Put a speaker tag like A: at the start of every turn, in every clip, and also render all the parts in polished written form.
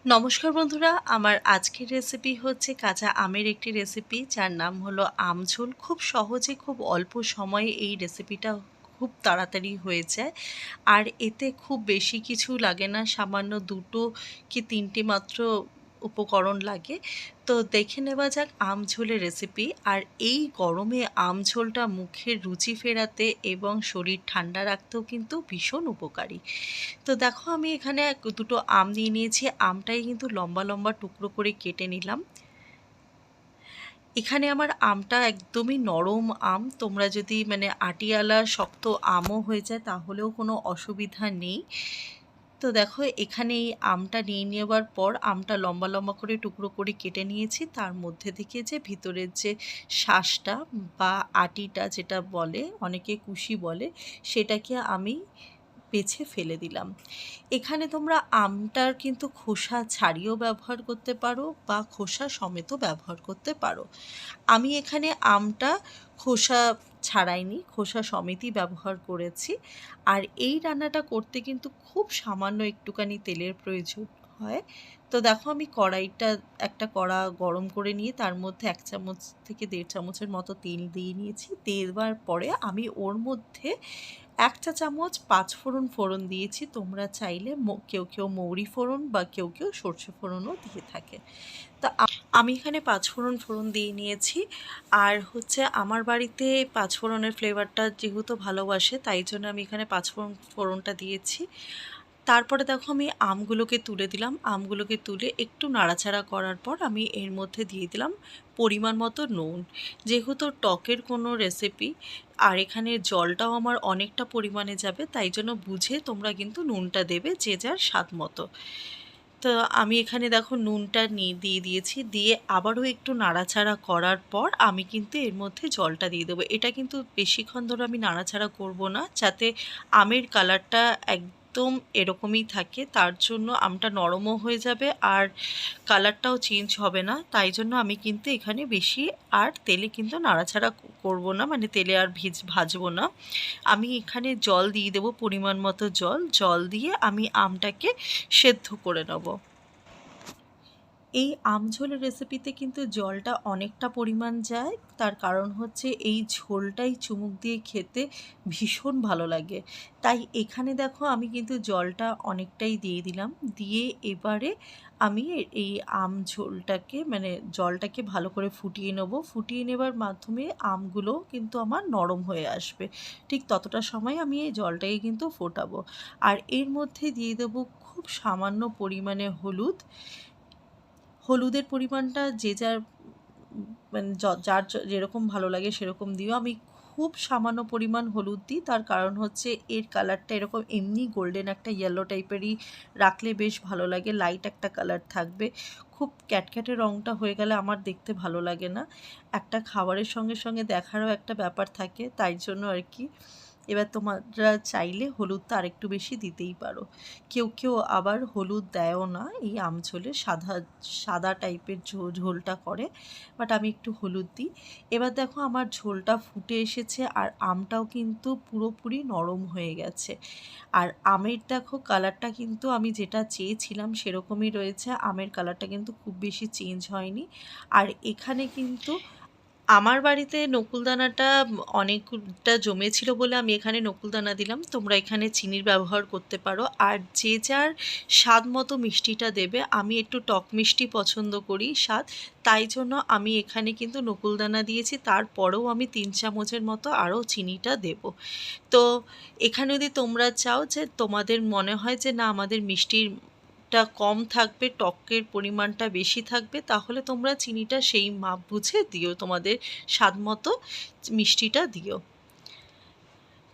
A: নমস্কার বন্ধুরা, আমার আজকের রেসিপি হচ্ছে কাঁচা আমের একটি রেসিপি যার নাম হলো আমঝোল। খুব সহজে খুব অল্প সময়ে এই রেসিপিটা খুব তাড়াতাড়ি হয়ে যায়। আর এতে খুব বেশি কিছু লাগে না, সামান্য 2 কি 3টি মাত্র উপকরণ লাগে। তো দেখে নেওয়া যাক আমঝোলের রেসিপি। আর এই গরমে আমঝোলটা মুখের রুচি ফেরাতে এবং শরীর ঠান্ডা রাখতেও কিন্তু ভীষণ উপকারী। তো দেখো আমি এখানে 2টো আম নিয়ে নিয়েছি। আমটাই কিন্তু লম্বা লম্বা টুকরো করে কেটে নিলাম। এখানে আমার আমটা একদমই নরম আম। তোমরা যদি আটিয়ালা শক্ত আমও হয়ে যায় তাহলেও কোনো অসুবিধা নেই। তো দেখো এখানে এই আমটা নিয়ে নেওয়ার পর আমটা লম্বা লম্বা করে টুকরো করে কেটে নিয়েছি। তার মধ্যে থেকে যে ভিতরের যে শাঁসটা বা আটিটা যেটা বলে, অনেকে কুশি বলে, সেটাকে আমি বেছে ফেলে দিলাম। এখানে তোমরা আমটার কিন্তু খোসা ছাড়িয়েও ব্যবহার করতে পারো বা খোসা সমেতও ব্যবহার করতে পারো। আমি এখানে আমটা খোসা ছাড়াইনি, খোসা সমেতই ব্যবহার করেছি। আর এই রান্নাটা করতে কিন্তু খুব সামান্য একটুখানি তেলের প্রয়োজন হয়। তো দেখো আমি একটা কড়া গরম করে নিয়ে তার মধ্যে 1 চামচ থেকে 1.5 চামচের মতো তেল দিয়ে নিয়েছি। দেওয়ার পরে আমি ওর মধ্যে 1 চা চামচ ফোড়ন দিয়েছি। তোমরা চাইলে কেউ কেউ মৌরি ফোড়ন বা কেউ কেউ সর্ষে ফোড়নও দিয়ে থাকে। তা আমি এখানে ফোড়ন দিয়ে নিয়েছি। আর হচ্ছে আমার বাড়িতে পাঁচফোড়নের ফ্লেভারটা যেহেতু ভালোবাসে, তাই জন্য আমি এখানে ফোড়নটা দিয়েছি। তারপরে দেখো আমি আমগুলোকে তুলে দিলাম। আমগুলোকে তুলে একটু নাড়াচাড়া করার পর আমি এর মধ্যে দিয়ে দিলাম পরিমাণ মতো নুন। যেহেতু টকের কোনো রেসিপি আর এখানে জলটাও আমার অনেকটা পরিমাণে যাবে, তাই জন্য বুঝে তোমরা কিন্তু নুনটা দেবে যে যার স্বাদ মতো। তো আমি এখানে দেখো নুনটা দিয়ে দিয়েছি। দিয়ে আবারও একটু নাড়াচাড়া করার পর আমি কিন্তু এর মধ্যে জলটা দিয়ে দেবো। এটা কিন্তু বেশিক্ষণ ধরে আমি নাড়াচাড়া করব না, যাতে আমের কালারটা একদম এরকমই থাকে। তার জন্য আমটা নরমও হয়ে যাবে আর কালারটাও চেঞ্জ হবে না। তাই জন্য আমি কিন্তু এখানে বেশি আর তেলে কিন্তু নাড়াচাড়া করব না, তেলে আর ভাজবো না। আমি এখানে জল দিয়ে দেবো, পরিমাণ মতো জল দিয়ে আমি আমটাকে সেদ্ধ করে নেব। এই আমঝোলের রেসিপিতে কিন্তু জলটা অনেকটা পরিমাণ যায়। তার কারণ হচ্ছে এই ঝোলটাই চুমুক দিয়ে খেতে ভীষণ ভালো লাগে। তাই এখানে দেখো আমি কিন্তু জলটা অনেকটাই দিয়ে দিলাম। দিয়ে এবারে আমি এই আমঝোলটাকে জলটাকে ভালো করে ফুটিয়ে নেব। ফুটিয়ে নেবার মাধ্যমে আমগুলো কিন্তু আমার নরম হয়ে আসবে। ঠিক ততটা সময় আমি এই জলটাকে কিন্তু ফোটাবো। আর এর মধ্যে দিয়ে দেবো খুব সামান্য পরিমাণে হলুদের পরিমাণটা যে যার যার যেরকম ভালো লাগে সেরকম দিও। আমি খুব সামান্য পরিমাণ হলুদ দিই, তার কারণ হচ্ছে এর কালারটা এরকম এমনি গোল্ডেন একটা ইয়েলো টাইপেরই রাখলে বেশ ভালো লাগে। লাইট একটা কালার থাকবে। খুব ক্যাটক্যাটে রঙটা হয়ে গেলে আমার দেখতে ভালো লাগে না। একটা খাবারের সঙ্গে সঙ্গে দেখারও একটা ব্যাপার থাকে, তাই জন্য আর কি। এবার তোমরা চাইলে হলুদটা আরেকটু বেশি দিতেই পারো। কেউ কেউ আবার হলুদ দেয়ও না, এই আমঝোলে সাদা টাইপের ঝোলটা করে, বাট আমি একটু হলুদ দিই। এবার দেখো আমার ঝোলটা ফুটে এসেছে আর আমটাও কিন্তু পুরোপুরি নরম হয়ে গেছে। আর আমের দেখো কালারটা কিন্তু আমি যেটা চেয়েছিলাম সেরকমই রয়েছে। আমের কালারটা কিন্তু খুব বেশি চেঞ্জ হয়নি। আর এখানে কিন্তু আমার বাড়িতে নকুলদানাটা অনেকটা জমেছিল বলে আমি এখানে নকুলদানা দিলাম। তোমরা এখানে চিনির ব্যবহার করতে পারো। আর যে যার স্বাদ মতো মিষ্টিটা দেবে। আমি একটু টক মিষ্টি পছন্দ করি স্বাদ, তাই জন্য আমি এখানে কিন্তু নকুলদানা দিয়েছি। তারপরেও আমি 3 চামচের মতো আরও চিনিটা দেব। তো এখানে যদি তোমরা চাও যে তোমাদের মনে হয় যে না আমাদের মিষ্টিটা কম থাকবে, টকের পরিমাণটা বেশি থাকবে, তাহলে তোমরা চিনিটা সেই মাপ বুঝে দিও, তোমাদের স্বাদ মতো মিষ্টিটা দিও।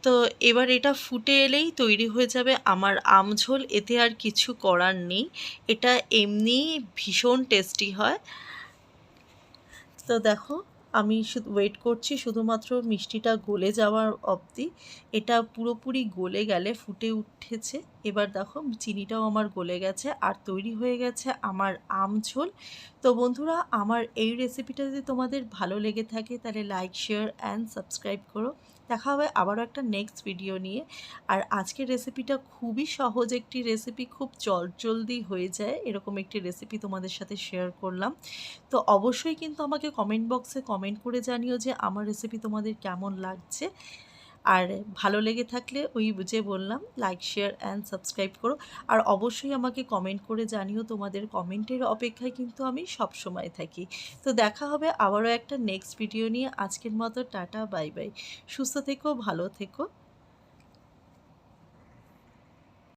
A: তো এবার এটা ফুটে এলেই তৈরি হয়ে যাবে আমার আমঝোল। এতে আর কিছু করার নেই, এটা এমনিই ভীষণ টেস্টি হয়। তো দেখো আমি শুধু ওয়েট করছি শুধুমাত্র মিষ্টিটা গলে যাওয়ার অবধি। এটা পুরোপুরি গলে গেলে ফুটে উঠেছে, এবার দেখো চিনিটাও আমার গলে গেছে আর তৈরি হয়ে গেছে আমার আম ঝোল। তো বন্ধুরা, আমার এই রেসিপিটা যদি তোমাদের ভালো লেগে থাকে তাহলে লাইক, শেয়ার অ্যান্ড সাবস্ক্রাইব করো। দেখা হবে আবারও একটা নেক্সট ভিডিও নিয়ে। আর আজকের রেসিপিটা খুবই সহজ একটি রেসিপি, খুব জলদি হয়ে যায় এরকম একটি রেসিপি তোমাদের সাথে শেয়ার করলাম। তো অবশ্যই কিন্তু আমাকে কমেন্ট বক্সে কমেন্ট করে জানিও যে আমার রেসিপি তোমাদের কেমন লাগছে। আর ভালো লেগে থাকলে ওই যে বললাম, লাইক, শেয়ার অ্যান্ড সাবস্ক্রাইব করো। আর অবশ্যই আমাকে কমেন্ট করে জানিও, তোমাদের কমেন্টের অপেক্ষায় কিন্তু আমি সবসময় থাকি। তো দেখা হবে আবারও একটা নেক্সট ভিডিও নিয়ে। আজকের মতো টাটা, বাই বাই। সুস্থ থেকো, ভালো থেকো।